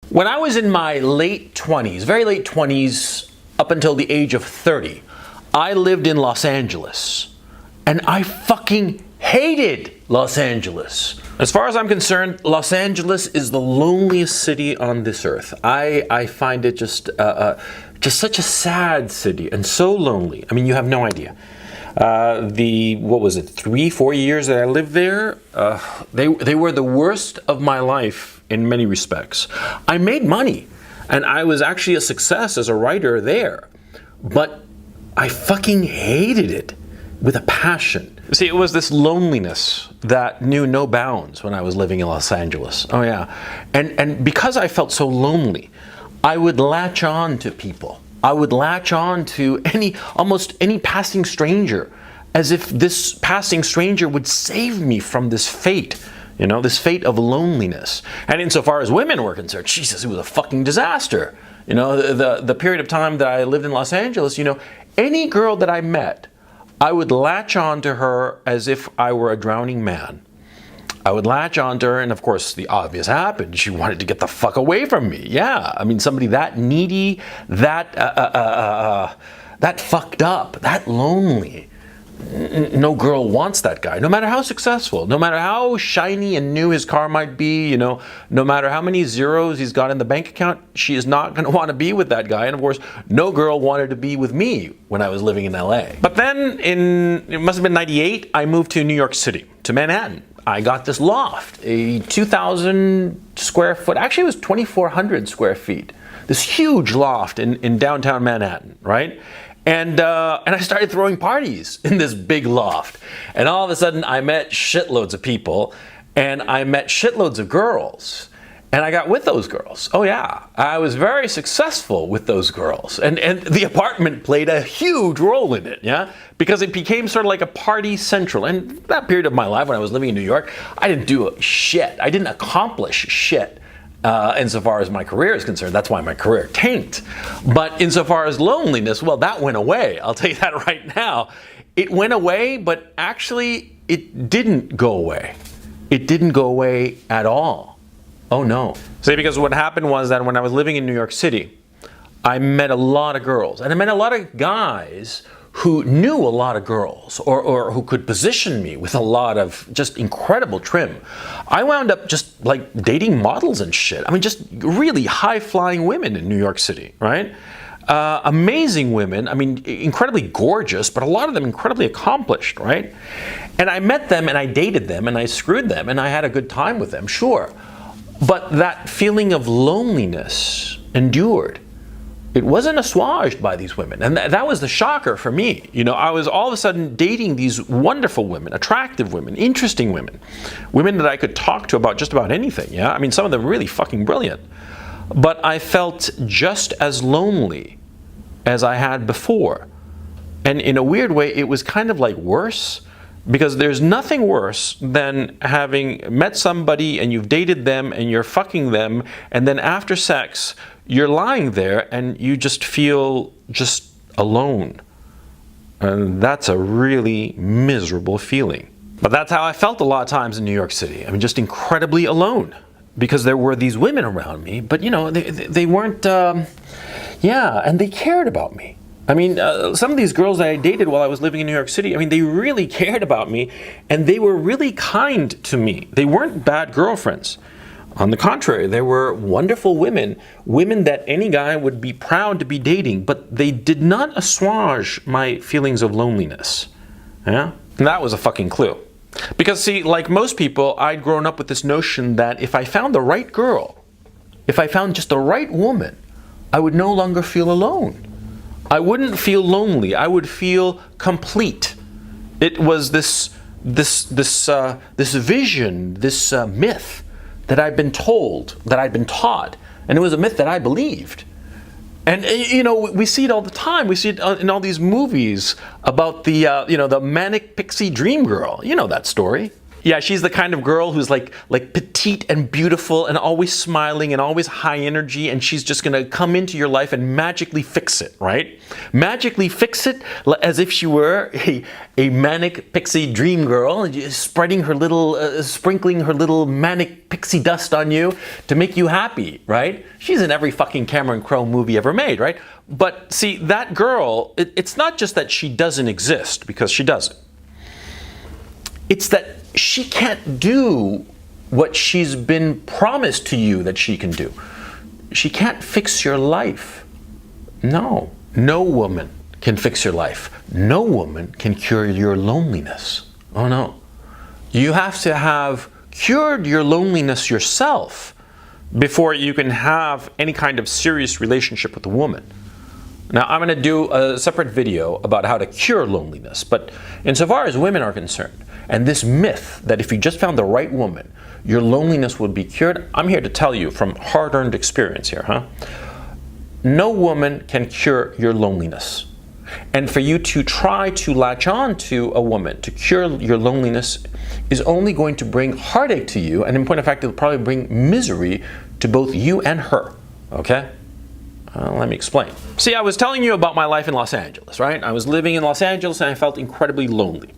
When I was in my late 20s, very late 20s, up until the age of 30, I lived in Los Angeles. And I fucking hated Los Angeles. As far as I'm concerned, Los Angeles is the loneliest city on this earth. I find it just such a sad city and so lonely. I mean, you have no idea. What was it, 3-4 years that I lived there, they were the worst of my life in many respects. I made money, and I was actually a success as a writer there, but I fucking hated it with a passion. See, it was this loneliness that knew no bounds when I was living in Los Angeles. Oh yeah, and because I felt so lonely, I would latch on to people. I would latch on to almost any passing stranger, as if this passing stranger would save me from this fate, this fate of loneliness. And insofar as women were concerned, Jesus, it was a fucking disaster. The period of time that I lived in Los Angeles, any girl that I met, I would latch on to her as if I were a drowning man. I would latch on to her, and of course the obvious happened. She wanted to get the fuck away from me. Yeah, I mean, somebody that needy, that fucked up, that lonely. No girl wants that guy, no matter how successful, no matter how shiny and new his car might be, no matter how many zeros he's got in the bank account, she is not going to want to be with that guy. And of course, no girl wanted to be with me when I was living in LA. But then it must have been 98, I moved to New York City, to Manhattan. I got this loft, a 2,000 square foot, actually it was 2,400 square feet, this huge loft in downtown Manhattan, right? And I started throwing parties in this big loft. And all of a sudden I met shitloads of people, and I met shitloads of girls. And I got with those girls. Oh yeah, I was very successful with those girls. And the apartment played a huge role in it, yeah? Because it became sort of like a party central. And that period of my life when I was living in New York, I didn't do shit. I didn't accomplish shit. Insofar as my career is concerned, that's why my career tanked. But insofar as loneliness, well, that went away. I'll tell you that right now. It went away, but actually it didn't go away. It didn't go away at all. Oh no. See, because what happened was that when I was living in New York City, I met a lot of girls, and I met a lot of guys who knew a lot of girls, or who could position me with a lot of just incredible trim. I wound up just like dating models and shit. I mean, just really high-flying women in New York City, right? Amazing women, I mean, incredibly gorgeous, but a lot of them incredibly accomplished, right? And I met them, and I dated them, and I screwed them, and I had a good time with them, sure. But that feeling of loneliness endured. It wasn't assuaged by these women. And that was the shocker for me. I was all of a sudden dating these wonderful women, attractive women, interesting women. Women that I could talk to about just about anything, yeah? I mean, some of them really fucking brilliant. But I felt just as lonely as I had before. And in a weird way, it was kind of like worse. Because there's nothing worse than having met somebody and you've dated them and you're fucking them, and then after sex, you're lying there and you just feel just alone. And that's a really miserable feeling. But that's how I felt a lot of times in New York City. I mean, just incredibly alone. Because there were these women around me, but they weren't, and they cared about me. I mean, some of these girls that I dated while I was living in New York City, I mean, they really cared about me, and they were really kind to me. They weren't bad girlfriends. On the contrary, they were wonderful women that any guy would be proud to be dating, but they did not assuage my feelings of loneliness. Yeah? And that was a fucking clue. Because, see, like most people, I'd grown up with this notion that if I found the right girl, if I found just the right woman, I would no longer feel alone. I wouldn't feel lonely. I would feel complete. It was this vision, this myth that I'd been told, that I'd been taught, and it was a myth that I believed. And we see it all the time. We see it in all these movies about the manic pixie dream girl. You know that story. Yeah, she's the kind of girl who's like petite and beautiful and always smiling and always high energy, and she's just gonna come into your life and magically fix it, right? Magically fix it as if she were a manic pixie dream girl, and spreading her little, sprinkling her little manic pixie dust on you to make you happy, right? She's in every fucking Cameron Crowe movie ever made, right? But see, that girl, it's not just that she doesn't exist, because she doesn't. It's that she can't do what she's been promised to you that she can do. She can't fix your life. No woman can fix your life. No woman can cure your loneliness. Oh no. You have to have cured your loneliness yourself before you can have any kind of serious relationship with a woman. Now, I'm going to do a separate video about how to cure loneliness, but insofar as women are concerned, and this myth that if you just found the right woman, your loneliness would be cured, I'm here to tell you from hard-earned experience here, no woman can cure your loneliness. And for you to try to latch on to a woman to cure your loneliness is only going to bring heartache to you, and in point of fact, it'll probably bring misery to both you and her, okay? Let me explain. See, I was telling you about my life in Los Angeles, right? I was living in Los Angeles and I felt incredibly lonely.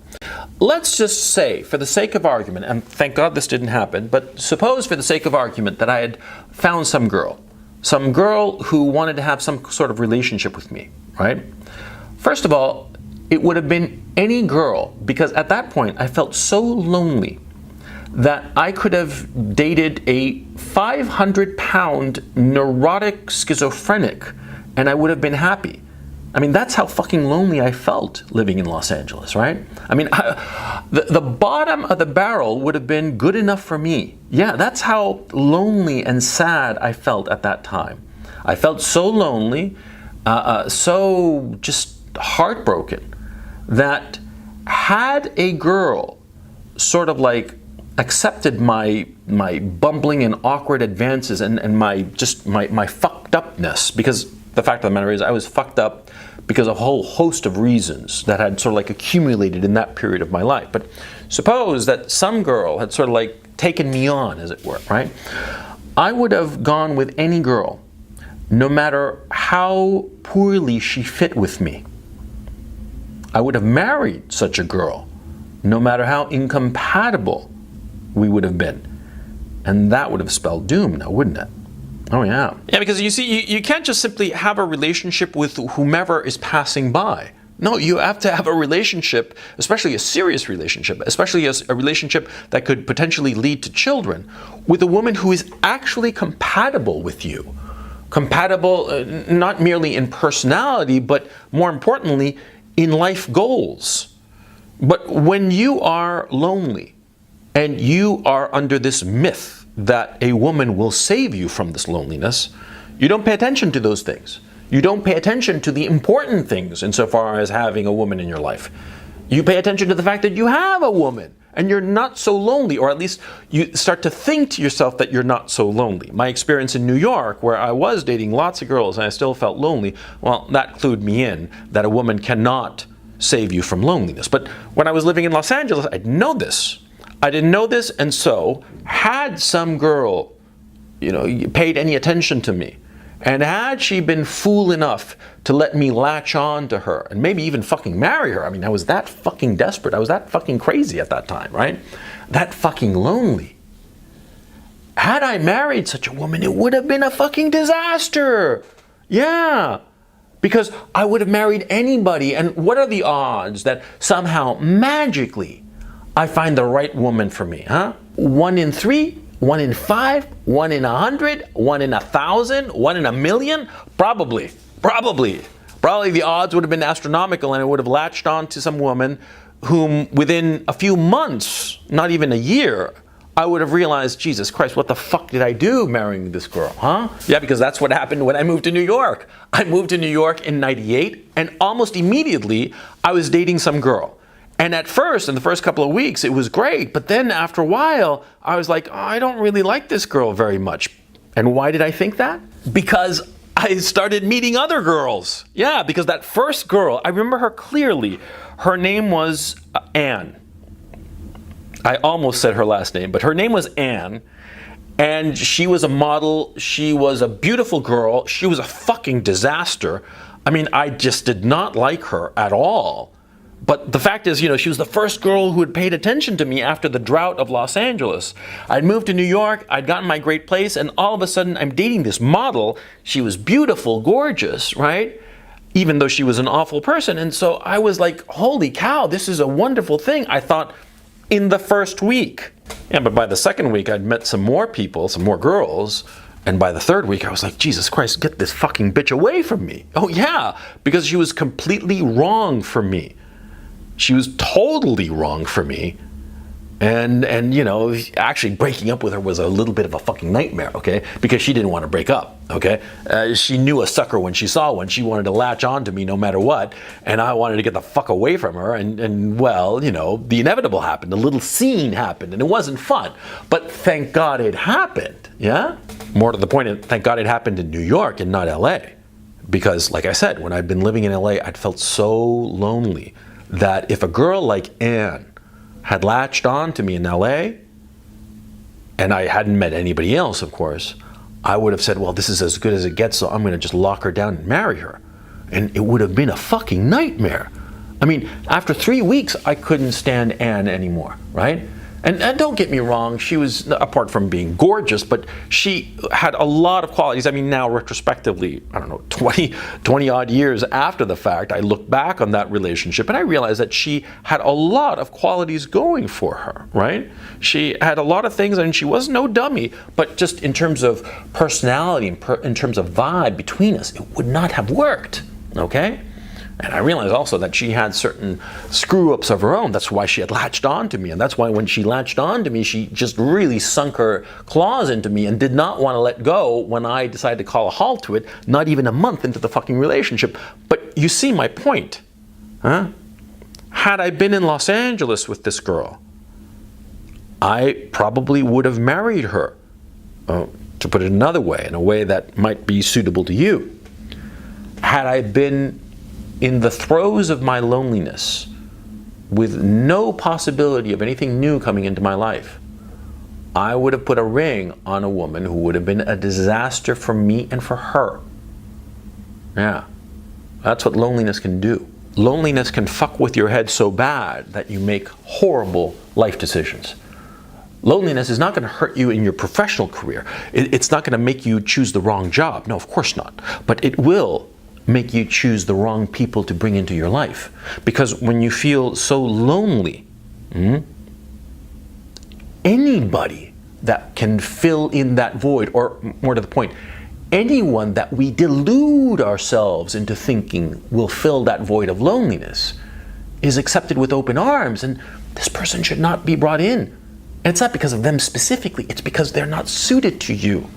Let's just say, for the sake of argument, and thank God this didn't happen, but suppose for the sake of argument that I had found some girl who wanted to have some sort of relationship with me, right? First of all, it would have been any girl, because at that point I felt so lonely that I could have dated a 500-pound neurotic schizophrenic and I would have been happy. I mean, that's how fucking lonely I felt living in Los Angeles, right? I mean, the bottom of the barrel would have been good enough for me. Yeah, that's how lonely and sad I felt at that time. I felt so lonely, so just heartbroken, that had a girl sort of like accepted my bumbling and awkward advances and my fucked upness, because the fact of the matter is I was fucked up because of a whole host of reasons that had sort of like accumulated in that period of my life. But suppose that some girl had sort of like taken me on, as it were, right? I would have gone with any girl, no matter how poorly she fit with me. I would have married such a girl, no matter how incompatible we would have been. And that would have spelled doom now, wouldn't it? Oh yeah. Yeah, because you see, you can't just simply have a relationship with whomever is passing by. No, you have to have a relationship, especially a serious relationship, especially a relationship that could potentially lead to children, with a woman who is actually compatible with you. Compatible not merely in personality, but more importantly, in life goals. But when you are lonely, and you are under this myth that a woman will save you from this loneliness, you don't pay attention to those things. You don't pay attention to the important things insofar as having a woman in your life. You pay attention to the fact that you have a woman and you're not so lonely, or at least you start to think to yourself that you're not so lonely. My experience in New York, where I was dating lots of girls and I still felt lonely, well, that clued me in that a woman cannot save you from loneliness. But when I was living in Los Angeles, I didn't know this. And so had some girl, paid any attention to me, and had she been fool enough to let me latch on to her and maybe even fucking marry her, I mean, I was that fucking desperate. I was that fucking crazy at that time, right? That fucking lonely. Had I married such a woman, it would have been a fucking disaster. Yeah. Because I would have married anybody, and what are the odds that somehow, magically, I find the right woman for me, huh? 1 in 3, 1 in 5, 1 in 100, 1 in 1,000, 1 in a million? Probably the odds would have been astronomical, and I would have latched on to some woman whom within a few months, not even a year, I would have realized, Jesus Christ, what the fuck did I do marrying this girl, huh? Yeah, because that's what happened when I moved to New York. I moved to New York in '98, and almost immediately I was dating some girl. And at first, in the first couple of weeks, it was great. But then after a while, I was like, I don't really like this girl very much. And why did I think that? Because I started meeting other girls. Yeah, because that first girl, I remember her clearly. Her name was Anne. I almost said her last name, but her name was Anne. And she was a model. She was a beautiful girl. She was a fucking disaster. I mean, I just did not like her at all. But the fact is, she was the first girl who had paid attention to me after the drought of Los Angeles. I'd moved to New York, I'd gotten my great place, and all of a sudden I'm dating this model. She was beautiful, gorgeous, right? Even though she was an awful person. And so I was like, holy cow, this is a wonderful thing. I thought in the first week. Yeah, but by the second week, I'd met some more people, some more girls. And by the third week, I was like, Jesus Christ, get this fucking bitch away from me. Oh yeah, because she was completely wrong for me. She was totally wrong for me. And actually breaking up with her was a little bit of a fucking nightmare, okay? Because she didn't want to break up, okay? She knew a sucker when she saw one. She wanted to latch on to me no matter what. And I wanted to get the fuck away from her. And well, the inevitable happened. A little scene happened. And it wasn't fun. But thank God it happened, yeah? More to the point, thank God it happened in New York and not LA. Because, like I said, when I'd been living in LA, I'd felt so lonely that if a girl like Anne had latched on to me in LA, and I hadn't met anybody else, of course, I would have said, well, this is as good as it gets, so I'm going to just lock her down and marry her. And it would have been a fucking nightmare. I mean, after 3 weeks, I couldn't stand Anne anymore, right? And don't get me wrong, she was, apart from being gorgeous, but she had a lot of qualities. I mean, now retrospectively, I don't know, 20 odd years after the fact, I look back on that relationship and I realized that she had a lot of qualities going for her, right? She had a lot of things, and she was no dummy, but just in terms of personality, in terms of vibe between us, it would not have worked, okay? And I realized also that she had certain screw-ups of her own. That's why she had latched on to me. And that's why when she latched on to me, she just really sunk her claws into me and did not want to let go when I decided to call a halt to it, not even a month into the fucking relationship. But you see my point, huh? Had I been in Los Angeles with this girl, I probably would have married her, to put it another way, in a way that might be suitable to you. Had I been in the throes of my loneliness, with no possibility of anything new coming into my life, I would have put a ring on a woman who would have been a disaster for me and for her. Yeah, that's what loneliness can do. Loneliness can fuck with your head so bad that you make horrible life decisions. Loneliness is not going to hurt you in your professional career. It's not going to make you choose the wrong job. No, of course not. But it will make you choose the wrong people to bring into your life. Because when you feel so lonely, anybody that can fill in that void, or more to the point, anyone that we delude ourselves into thinking will fill that void of loneliness, is accepted with open arms, and this person should not be brought in. And it's not because of them specifically, it's because they're not suited to you.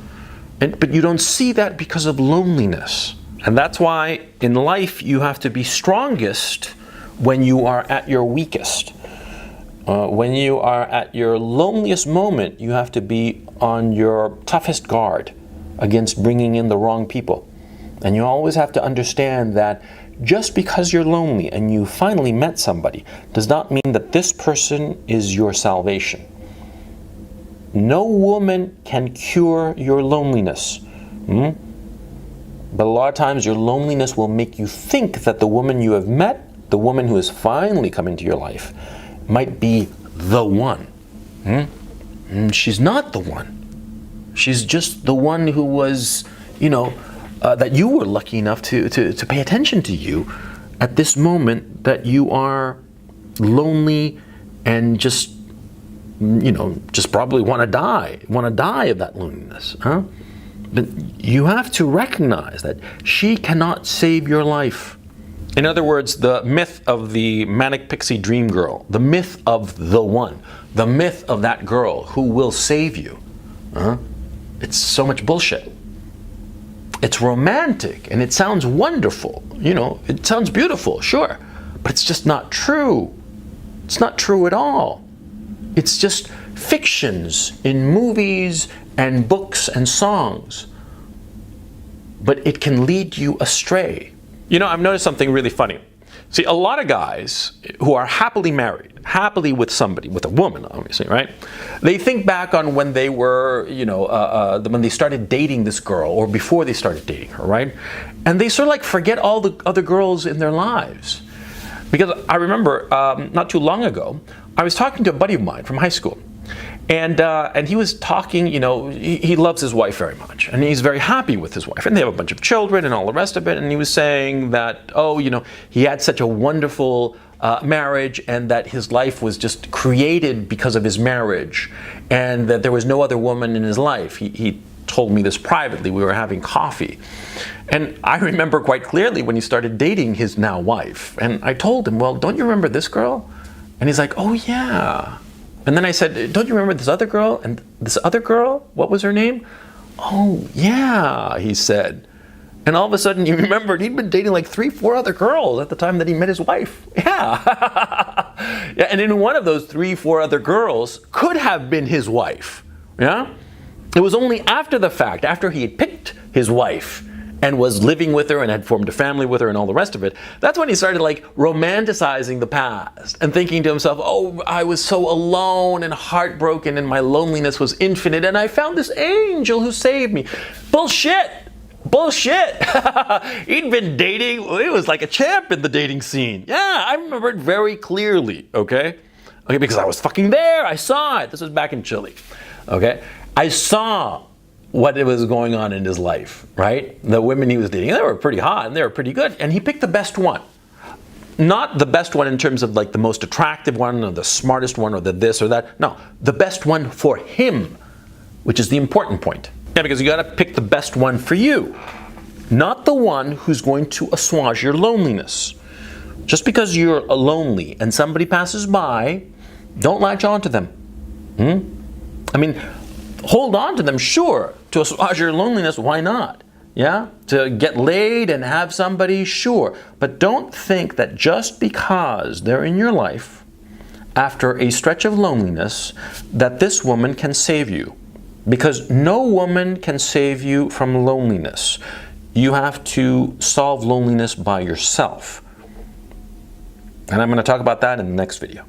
But you don't see that because of loneliness. And that's why in life you have to be strongest when you are at your weakest. When you are at your loneliest moment, you have to be on your toughest guard against bringing in the wrong people. And you always have to understand that just because you're lonely and you finally met somebody does not mean that this person is your salvation. No woman can cure your loneliness. But a lot of times your loneliness will make you think that the woman you have met, the woman who has finally come into your life, might be the one. She's not the one. She's just the one who was, that you were lucky enough to pay attention to you at this moment that you are lonely and just probably want to die of that loneliness, huh? But you have to recognize that she cannot save your life. In other words, the myth of the manic pixie dream girl, the myth of the one, the myth of that girl who will save you, it's so much bullshit. It's romantic and it sounds wonderful, it sounds beautiful, sure, but it's just not true. It's not true at all. It's just fictions in movies and books and songs. But it can lead you astray. I've noticed something really funny. See, a lot of guys who are happily married, happily with somebody, with a woman, obviously, right? They think back on when they were, when they started dating this girl, or before they started dating her, right? And they sort of like forget all the other girls in their lives. Because I remember not too long ago, I was talking to a buddy of mine from high school. And he was talking, he loves his wife very much, and he's very happy with his wife, and they have a bunch of children and all the rest of it. And he was saying that, he had such a wonderful marriage, and that his life was just created because of his marriage, and that there was no other woman in his life. He told me this privately. We were having coffee, and I remember quite clearly when he started dating his now wife. And I told him, well, don't you remember this girl? And he's like, oh yeah. And then I said, don't you remember this other girl? And this other girl, what was her name? Oh, yeah, he said. And all of a sudden he remembered he'd been dating like 3-4 other girls at the time that he met his wife. Yeah. Yeah, and in one of those 3-4 other girls could have been his wife. Yeah? It was only after the fact, after he had picked his wife and was living with her and had formed a family with her and all the rest of it, that's when he started like romanticizing the past and thinking to himself, oh, I was so alone and heartbroken and my loneliness was infinite and I found this angel who saved me. Bullshit! Bullshit! He'd been dating, he was like a champ in the dating scene. Yeah, I remember it very clearly, okay? Okay, because I was fucking there, I saw it. This was back in Chile, okay? I saw what was going on in his life, right? The women he was dating, they were pretty hot and they were pretty good, and he picked the best one. Not the best one in terms of like the most attractive one or the smartest one or the this or that. No, the best one for him, which is the important point. Yeah, because you gotta pick the best one for you, not the one who's going to assuage your loneliness. Just because you're lonely and somebody passes by, don't latch on to them. I mean, hold on to them, sure, to assuage your loneliness, why not? Yeah? To get laid and have somebody, sure. But don't think that just because they're in your life, after a stretch of loneliness, that this woman can save you. Because no woman can save you from loneliness. You have to solve loneliness by yourself. And I'm going to talk about that in the next video.